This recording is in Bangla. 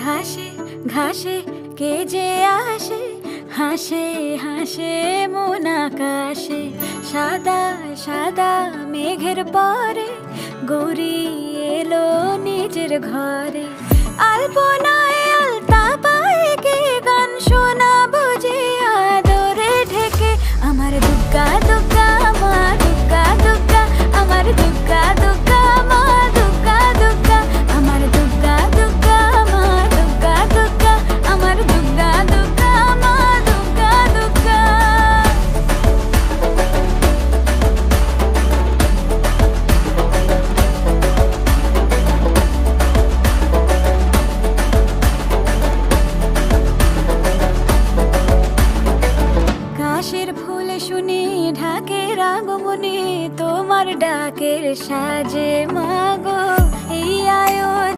ঘাসে ঘাসে কে যে আসে, হাসে হাসে মন আকাশে। সাদা সাদা মেঘের পরে গৌরী এলো নিজের ঘরে। আলপনায় আলতা